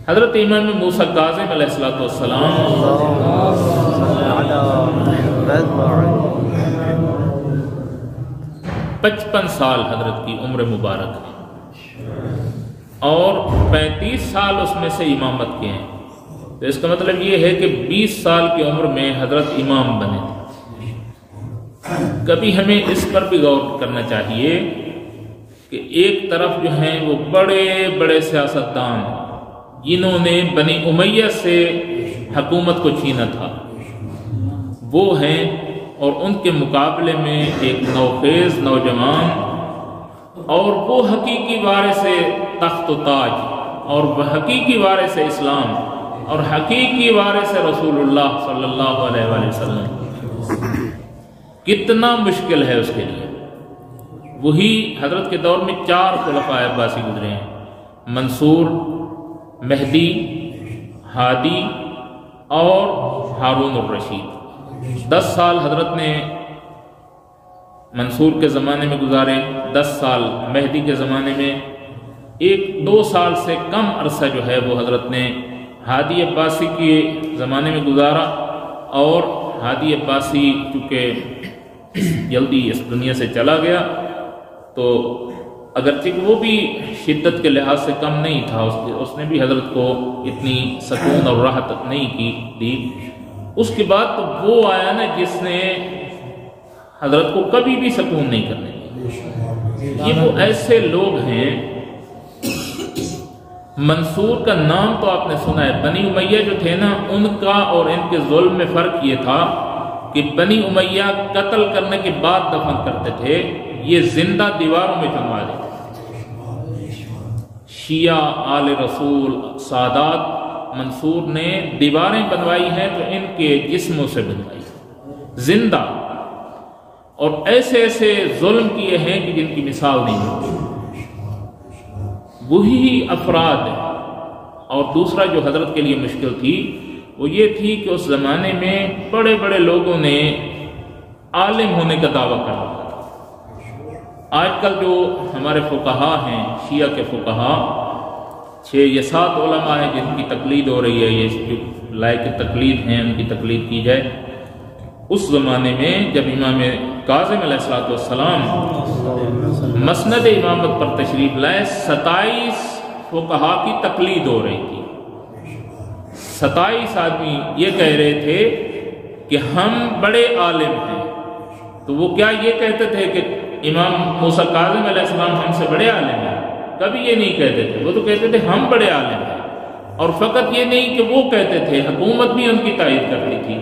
حضرت امام موسیٰ کاظم علیہ السلام 55 سال حضرت کی عمر مبارک ہے اور 35 سال اس میں سے امامت کے ہیں، تو اس کا مطلب یہ ہے کہ 20 سال کی عمر میں حضرت امام بنے تھے۔ کبھی ہمیں اس پر بھی غور کرنا چاہیے کہ ایک طرف جو ہیں وہ بڑے بڑے سیاستدان جنہوں نے بنی امیہ سے حکومت کو چھینا تھا وہ ہیں، اور ان کے مقابلے میں ایک نوخیز نوجوان اور وہ حقیقی وارث تخت و تاج اور وہ حقیقی وارث اسلام اور حقیقی وارث رسول اللہ صلی اللہ علیہ وآلہ وسلم، کتنا مشکل ہے اس کے لیے۔ وہی حضرت کے دور میں 4 خلفاء عباسی گزرے ہیں، منصور، مہدی، ہادی اور ہارون الرشید۔ 10 سال حضرت نے منصور کے زمانے میں گزارے، 10 سال مہدی کے زمانے میں، 1-2 سال سے کم عرصہ جو ہے وہ حضرت نے ہادی عباسی کے زمانے میں گزارا، اور ہادی عباسی چونکہ جلدی اس دنیا سے چلا گیا تو اگرچہ وہ بھی شدت کے لحاظ سے کم نہیں تھا، اس نے بھی حضرت کو اتنی سکون اور راحت نہیں دی۔ اس کے بعد تو وہ آیا نا جس نے حضرت کو کبھی بھی سکون نہیں کرنے دیا۔ یہ وہ ایسے لوگ ہیں، منصور کا نام تو آپ نے سنا ہے، بنی امیہ جو تھے نا ان کا اور ان کے ظلم میں فرق یہ تھا کہ بنی امیہ قتل کرنے کے بعد دفن کرتے تھے، یہ زندہ دیواروں میں چنوا دیتے تھے۔ شیعہ آل رسول سادات منصور نے دیواریں بنوائی ہیں تو ان کے جسموں سے بنوائی زندہ، اور ایسے ایسے ظلم کیے ہیں کہ جن کی مثال نہیں ہوتی۔ وہی افراد ہیں۔ اور دوسرا جو حضرت کے لیے مشکل تھی وہ یہ تھی کہ اس زمانے میں بڑے بڑے لوگوں نے عالم ہونے کا دعویٰ کر رہا تھا۔ آج کل جو ہمارے فقہا ہیں، شیعہ کے فقہا 6 یا 7 علماء ہیں جن کی تقلید ہو رہی ہے، یہ جو لائق تقلید ہیں ان کی تقلید کی جائے۔ اس زمانے میں جب امام کاظم علیہ السلام مسند امامت پر تشریف لائے، 27 فقہا کی تقلید ہو رہی تھی۔ 27 آدمی یہ کہہ رہے تھے کہ ہم بڑے عالم ہیں، تو وہ کیا یہ کہتے تھے کہ امام موسیٰ کاظم علیہ السلام ہم سے بڑے عالم ہیں؟ کبھی یہ نہیں کہتے تھے، وہ تو کہتے تھے ہم بڑے عالم ہیں۔ اور فقط یہ نہیں کہ وہ کہتے تھے، حکومت بھی ان کی تائید کرتی تھی،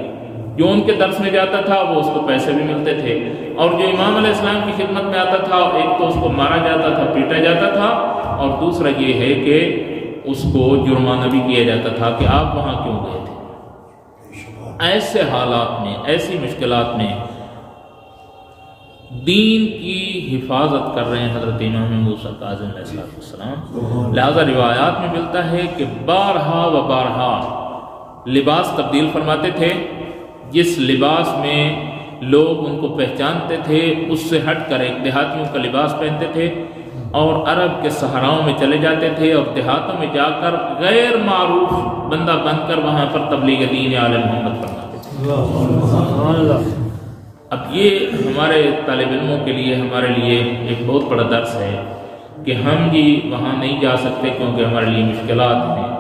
جو ان کے درس میں جاتا تھا وہ اس کو پیسے بھی ملتے تھے، اور جو امام علیہ السلام کی خدمت میں آتا تھا ایک تو اس کو مارا جاتا تھا، پیٹا جاتا تھا، اور دوسرا یہ ہے کہ اس کو جرمانہ بھی کیا جاتا تھا کہ آپ وہاں کیوں گئے تھے۔ ایسے حالات میں، ایسی مشکلات میں دین کی حفاظت کر رہے ہیں حضرت امام موسیٰ کاظم علیہ السلام۔ لہذا روایات میں ملتا ہے کہ بارہا و بارہا لباس تبدیل فرماتے تھے، جس لباس میں لوگ ان کو پہچانتے تھے اس سے ہٹ کر ایک دیہاتیوں کا لباس پہنتے تھے، اور عرب کے صحراؤں میں چلے جاتے تھے اور دیہاتوں میں جا کر غیر معروف بندہ بن کر وہاں پر تبلیغ دین آل محمد فرماتے تھے۔ اب یہ ہمارے طالب علموں کے لیے، ہمارے لیے ایک بہت بڑا درس ہے کہ ہم بھی وہاں نہیں جا سکتے کیونکہ ہمارے لیے مشکلات ہیں،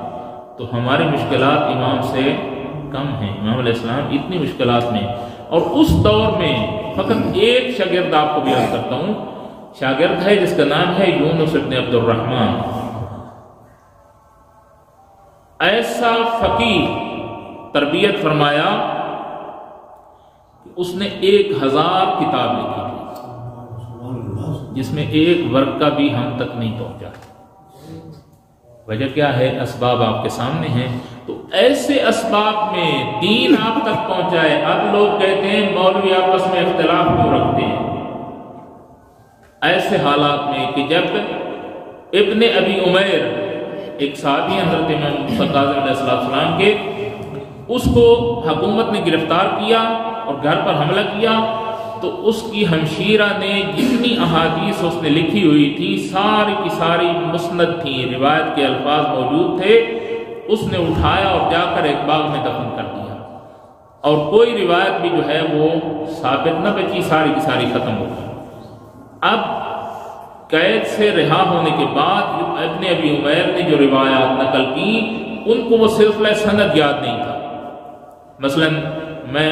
تو ہماری مشکلات امام سے کم ہیں۔ امام علیہ السلام اتنی مشکلات میں، اور اس دور میں فقط ایک شاگرد آپ کو بیان کرتا ہوں، شاگرد ہے جس کا نام ہے یونس ابن عبد الرحمن۔ ایسا فقیہ تربیت فرمایا کہ اس نے 1000 کتاب لکھی تھی، جس میں ایک ورقہ بھی ہم تک نہیں پہنچا۔ وجہ کیا ہے؟ اسباب آپ کے سامنے ہیں۔ تو ایسے اسباب میں دین آپ تک پہنچائے۔ اب لوگ کہتے ہیں مولوی آپس میں اختلاف کیوں رکھتے ہیں؟ ایسے حالات میں کہ جب ابن ابی عمیر ایک صحابی حضرت امام موسیٰ کاظم علیہ السلام کے، اس کو حکومت نے گرفتار کیا اور گھر پر حملہ کیا، تو اس کی ہمشیرہ نے جتنی احادیث اس نے لکھی ہوئی تھی ساری کی ساری مسند تھیں، روایت کے الفاظ موجود تھے، اس نے اٹھایا اور جا کر ایک باغ میں دفن کر دیا، اور کوئی روایت بھی جو ہے وہ ثابت نہ بچی، ساری کی ساری ختم ہو گئی۔ اب قید سے رہا ہونے کے بعد ابن ابی عمیر نے جو روایات نقل کی ان کو وہ سلسلہ سند یاد نہیں تھا۔ مثلا میں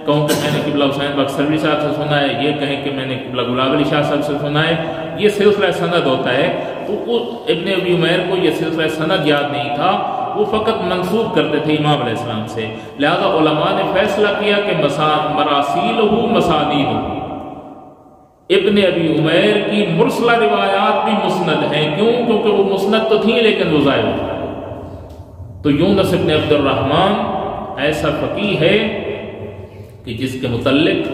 کہوں کہ میں نے قبلہ حسین بخشروی صاحب سے سنا ہے، یہ کہیں کہ میں نے قبلہ گلاب علی شاہ صاحب سے سنا ہے، یہ سلسلہ سند ہوتا ہے۔ تو ابن ابی عمیر کو یہ سلسلہ سند یاد نہیں تھا، وہ فقط منسوب کرتے تھے امام علیہ السلام سے، لہذا علماء نے فیصلہ کیا کہ مراسیل ہو مسانید ہو، ابن ابی عمیر کی مرسلہ روایات بھی مسند ہیں۔ کیوں؟ کیونکہ وہ مسند تو تھیں لیکن وہ ضائع ہو گئے۔ تو یونس ابن عبد الرحمن ایسا فقیہ ہے کہ جس کے متعلق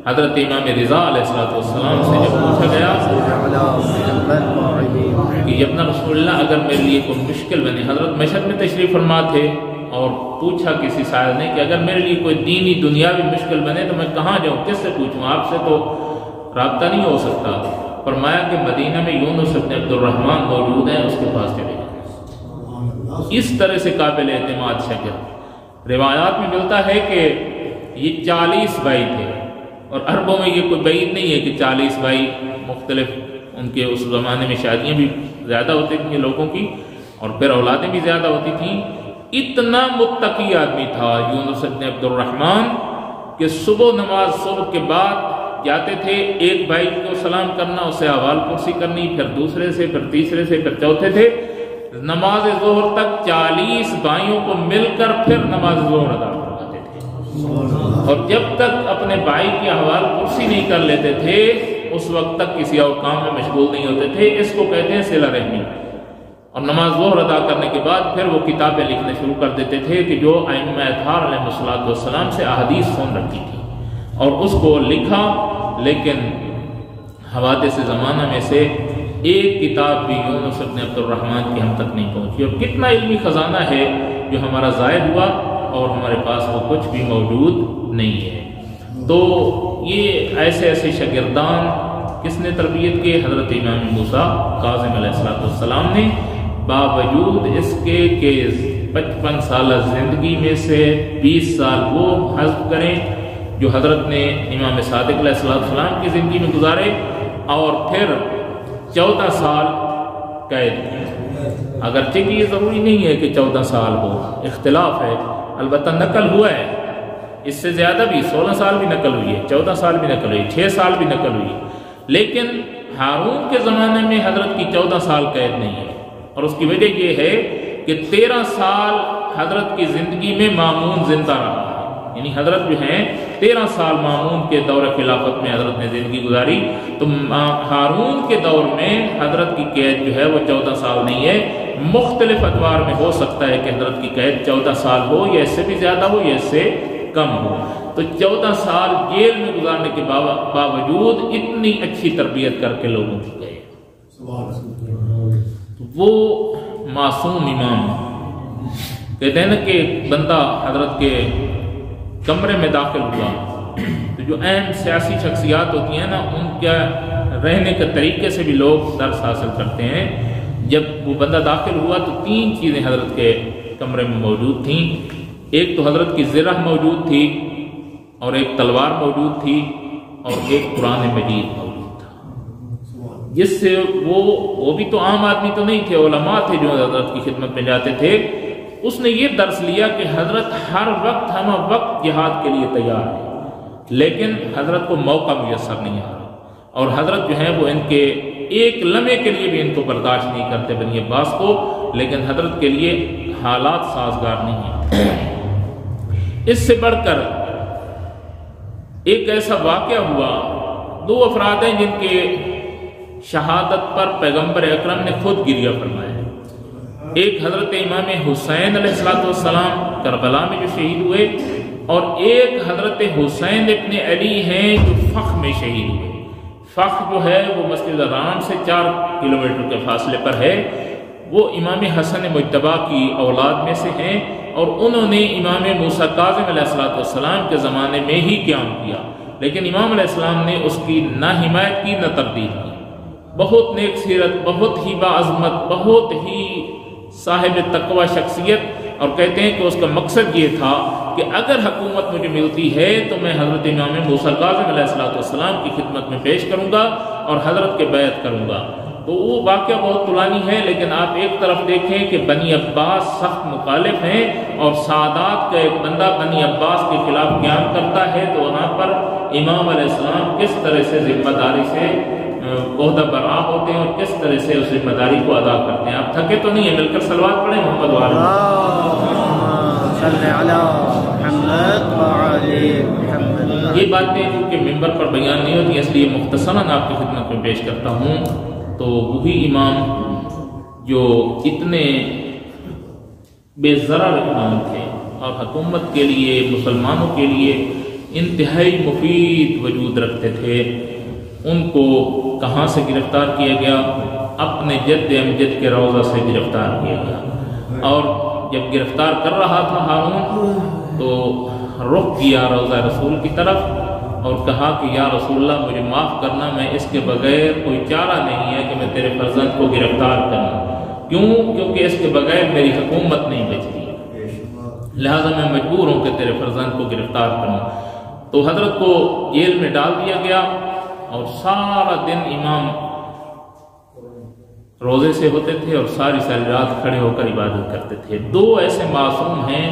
حضرت امام رضا علیہ السلام سے جب پوچھا گیا کہ ابن رسول اللہ اگر میرے لیے کوئی مشکل بنے، حضرت مشہد میں تشریف فرما تھے، اور پوچھا کسی شاعر نے کہ اگر میرے لیے کوئی دینی دنیاوی مشکل بنے تو میں کہاں جاؤں، کس سے پوچھوں، آپ سے تو رابطہ نہیں ہو سکتا۔ فرمایا کہ مدینہ میں یونس ابن عبد الرحمن موجود ہیں، اس کے پاس چلے جائیں۔ اس طرح سے قابل اعتماد شاگرد۔ روایات میں ملتا ہے کہ یہ 40 بھائی تھے، اور عربوں میں یہ کوئی بعید نہیں ہے کہ 40 بھائی، مختلف ان کے اس زمانے میں شادیاں بھی زیادہ ہوتی تھیں لوگوں کی، اور پھر اولادیں بھی زیادہ ہوتی تھیں۔ اتنا متقی آدمی تھا یونس ابن عبد الرحمن کہ صبح کے بعد جاتے تھے، ایک بھائی کو سلام کرنا، اسے احوال پرسی کرنی، پھر دوسرے سے، پھر تیسرے سے، پھر چوتھے تھے، نماز ظہر تک 40 بھائیوں کو مل کر پھر نماز ظہر ادا کرواتے تھے، اور جب تک اپنے بھائی کی احوال پرسی نہیں کر لیتے تھے اس وقت تک کسی اور کام میں مشغول نہیں ہوتے تھے۔ اس کو کہتے ہیں صلہ رحمی۔ اور نماز ظہر ادا کرنے کے بعد پھر وہ کتابیں لکھنے شروع کر دیتے تھے کہ جو ائمہ اطہار علیہ السلام سے احادیث سن رکھی تھی، اور اس کو لکھا، لیکن حوادث زمانہ میں سے ایک کتاب بھی یونس ابن عبد الرحمن کی ہم تک نہیں پہنچی، اور کتنا علمی خزانہ ہے جو ہمارا ضائع ہوا اور ہمارے پاس وہ کچھ بھی موجود نہیں ہے۔ تو یہ ایسے شاگردان کس نے تربیت کی؟ حضرت امام موسیٰ کاظم علیہ السلام نے، باوجود اس کے کہ 55 سالہ زندگی میں سے 20 سال وہ حذف کریں جو حضرت نے امام صادق علیہ السلام کی زندگی میں گزارے، اور پھر 14 سال قید کی۔ اگرچہ کہ یہ ضروری نہیں ہے کہ 14 سال ہو، اختلاف ہے، البتہ نقل ہوا ہے اس سے زیادہ بھی، 16 سال بھی نقل ہوئی ہے، 14 سال بھی نقل ہوئی، 6 سال بھی نقل ہوئی، لیکن ہارون کے زمانے میں حضرت کی 14 سال قید نہیں ہے، اور اس کی وجہ یہ ہے کہ 13 سال حضرت کی زندگی میں مامون زندہ رہا ہے، یعنی حضرت جو ہیں 13 سال مامون کے دور خلافت میں حضرت نے زندگی گزاری، تو ہارون کے دور میں حضرت کی قید جو ہے وہ 14 سال نہیں ہے۔ مختلف ادوار میں ہو سکتا ہے کہ حضرت کی قید 14 سال ہو، یا اس سے بھی زیادہ ہو، یا اس سے کم ہو۔ تو 14 سال جیل میں گزارنے کے باوجود اتنی اچھی تربیت کر کے لوگوں کی گئے، وہ معصوم امام کہتے ہیں نا کہ بندہ حضرت کے کمرے میں داخل ہوا تو جو اہم سیاسی شخصیات ہوتی ہیں نا، ان کے رہنے کے طریقے سے بھی لوگ درس حاصل کرتے ہیں۔ جب وہ بندہ داخل ہوا تو 3 چیزیں حضرت کے کمرے میں موجود تھیں، ایک تو حضرت کی زرہ موجود تھی، اور ایک تلوار موجود تھی، اور ایک قرآن مجید موجود تھا، جس سے وہ بھی تو عام آدمی تو نہیں تھے، علماء تھے جو حضرت کی خدمت میں جاتے تھے۔ اس نے یہ درس لیا کہ حضرت ہر وقت ہم وقت جہاد کے لیے تیار ہیں، لیکن حضرت کو موقع میسر نہیں آ رہا، اور حضرت جو ہیں وہ ان کے ایک لمحے کے لیے بھی ان کو برداشت نہیں کرتے بنی عباس کو، لیکن حضرت کے لیے حالات سازگار نہیں ہیں۔ اس سے بڑھ کر ایک ایسا واقعہ ہوا، 2 افراد ہیں جن کے شہادت پر پیغمبر اکرم نے خود گریہ فرمایا۔ ایک حضرت امام حسین علیہ السلام کربلا میں جو شہید ہوئے، اور ایک حضرت حسین ابن علی ہیں جو فخ میں شہید ہوئے۔ فخ جو ہے وہ مسجد حرام سے 4 کلومیٹر کے فاصلے پر ہے، وہ امام حسن مجتبی کی اولاد میں سے ہیں، اور انہوں نے امام موسیٰ کاظم علیہ السلام کے زمانے میں ہی قیام کیا، لیکن امام علیہ السلام نے اس کی نہ حمایت کی نہ تردید کی۔ بہت نیک سیرت، بہت ہی باعظمت، بہت ہی صاحب تقوی شخصیت، اور کہتے ہیں کہ اس کا مقصد یہ تھا کہ اگر حکومت مجھے ملتی ہے تو میں حضرت امام موسیٰ کاظم علیہ السلام کی خدمت میں پیش کروں گا اور حضرت کے بیعت کروں گا۔ تو وہ واقعہ بہت طولانی ہے، لیکن آپ ایک طرف دیکھیں کہ بنی عباس سخت مخالف ہیں اور سادات کا ایک بندہ بنی عباس کے خلاف قیام کرتا ہے، تو وہاں پر امام علیہ السلام کس طرح سے ذمہ داری سے عہدہ برآ ہوتے ہیں اور کس طرح سے اس ذمہ داری کو ادا کرتے ہیں۔ آپ تھکے تو نہیں ہیں؟ مل کر صلوات پڑھیں محمد وعلی محمد۔ یہ باتیں کیونکہ ممبر پر بیان نہیں ہوتی اس لیے مختصراً آپ کی خدمت میں پیش کرتا ہوں۔ تو وہی امام جو اتنے بے ضرر امام تھے اور حکومت کے لیے مسلمانوں کے لیے انتہائی مفید وجود رکھتے تھے، ان کو کہاں سے گرفتار کیا گیا؟ اپنے جد امجد کے روضہ سے گرفتار کیا گیا، اور جب گرفتار کر رہا تھا ہارون تو رخ کیا روضہ رسول کی طرف اور کہا کہ یا رسول اللہ مجھے معاف کرنا، میں اس کے بغیر کوئی چارہ نہیں ہے کہ میں تیرے فرزند کو گرفتار کروں۔ کیوں؟ کیونکہ اس کے بغیر میری حکومت نہیں بچتی، لہذا میں مجبور ہوں کہ تیرے فرزند کو گرفتار کروں۔ تو حضرت کو جیل میں ڈال دیا گیا اور سارا دن امام روزے سے ہوتے تھے اور ساری رات کھڑے ہو کر عبادت کرتے تھے۔ دو ایسے معصوم ہیں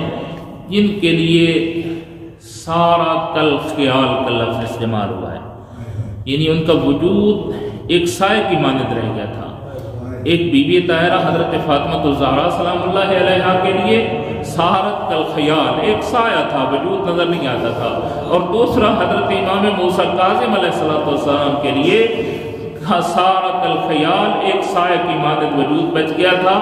جن کے لیے سارا کل خیال کا لفظ استعمال ہوا ہے، یعنی ان کا وجود ایک سائے کی مانند رہ گیا تھا۔ ایک بی بی طاہرہ حضرت فاطمہ الزہرا سلام اللہ علیہا کے لیے سہارت کل خیال ایک سایہ تھا، وجود نظر نہیں آتا تھا، اور دوسرا حضرت امام موسیٰ کاظم علیہ السلام کے لیے سہارت کل خیال ایک سایہ کی مانند وجود بچ گیا تھا۔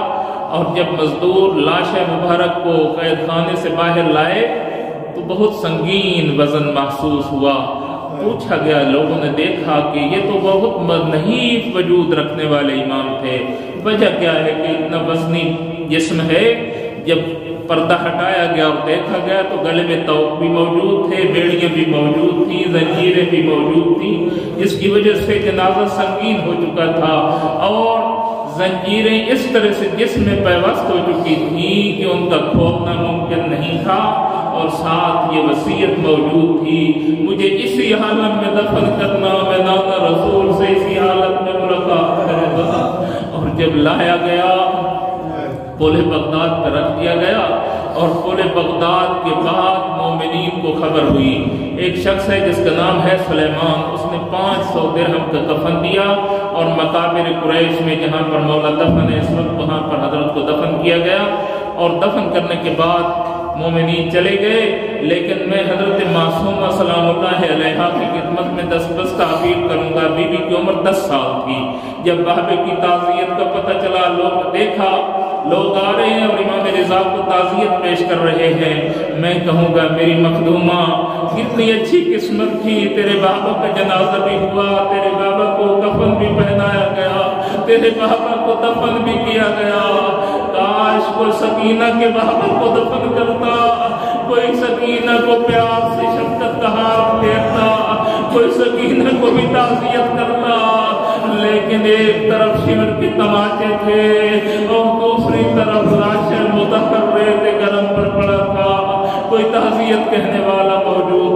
اور جب مزدور لاش مبارک کو قید خانے سے باہر لائے تو بہت سنگین وزن محسوس ہوا۔ پوچھا گیا، لوگوں نے دیکھا کہ یہ تو بہت نحیف وجود رکھنے والے امام تھے، وجہ کیا ہے کہ اتنا وزنی جسم ہے؟ جب پردہ ہٹایا گیا اور دیکھا گیا تو گلے میں توق بھی موجود تھے، بیڑیاں بھی موجود تھیں، زنجیریں بھی موجود تھیں، جس کی وجہ سے جنازہ سنگین ہو چکا تھا اور زنجیریں اس طرح سے جسم میں پیوست ہو چکی تھیں کہ ان کا کھولنا ممکن نہیں تھا، اور ساتھ یہ وصیت موجود تھی مجھے اسی حالت میں دفن کرنا، میں نانا رسول سے اسی حالت میں ملاقات کرے گا۔ اور جب لایا گیا پل بغداد پر رکھ دیا گیا، اور پل بغداد کے بعد مومنین کو خبر ہوئی، ایک شخص ہے جس کا نام ہے سلیمان، اس نے 500 درہم کا کفن دیا اور مقابر قریش میں جہاں پر مولا دفن ہے اس وقت وہاں پر حضرت کو دفن کیا گیا، اور دفن کرنے کے بعد مومنین چلے گئے، لیکن میں حضرت معصومہ سلام اللہ علیہا کی خدمت میں دس تعبیر کروں گا۔ بی بی کی عمر 10 سال تھی جب بابے کی تعزیت کا پتہ چلا، لوگ آ رہے ہیں اور امام رضا کو تعزیت پیش کر رہے ہیں، میں کہوں گا میری مخدومہ کتنی اچھی قسمت تھی، تیرے بابا کا جنازہ بھی ہوا، تیرے بابا کو کفن بھی پہنایا گیا، تیرے بابا کو دفن بھی کیا گیا، کاش کوئی سکینہ کے بابا کو دفن کرتا، کوئی سکینہ کو پیار سے شفقت کا ہاتھ پھیرتا، کوئی سکینہ کو بھی تعزیت کرتا، لیکن ایک طرف شمر کے تماچے تھے اور دوسری طرف لاشیں متحرے تھے، گرم پر پڑا تھا، کوئی تعزیت کہنے والا موجود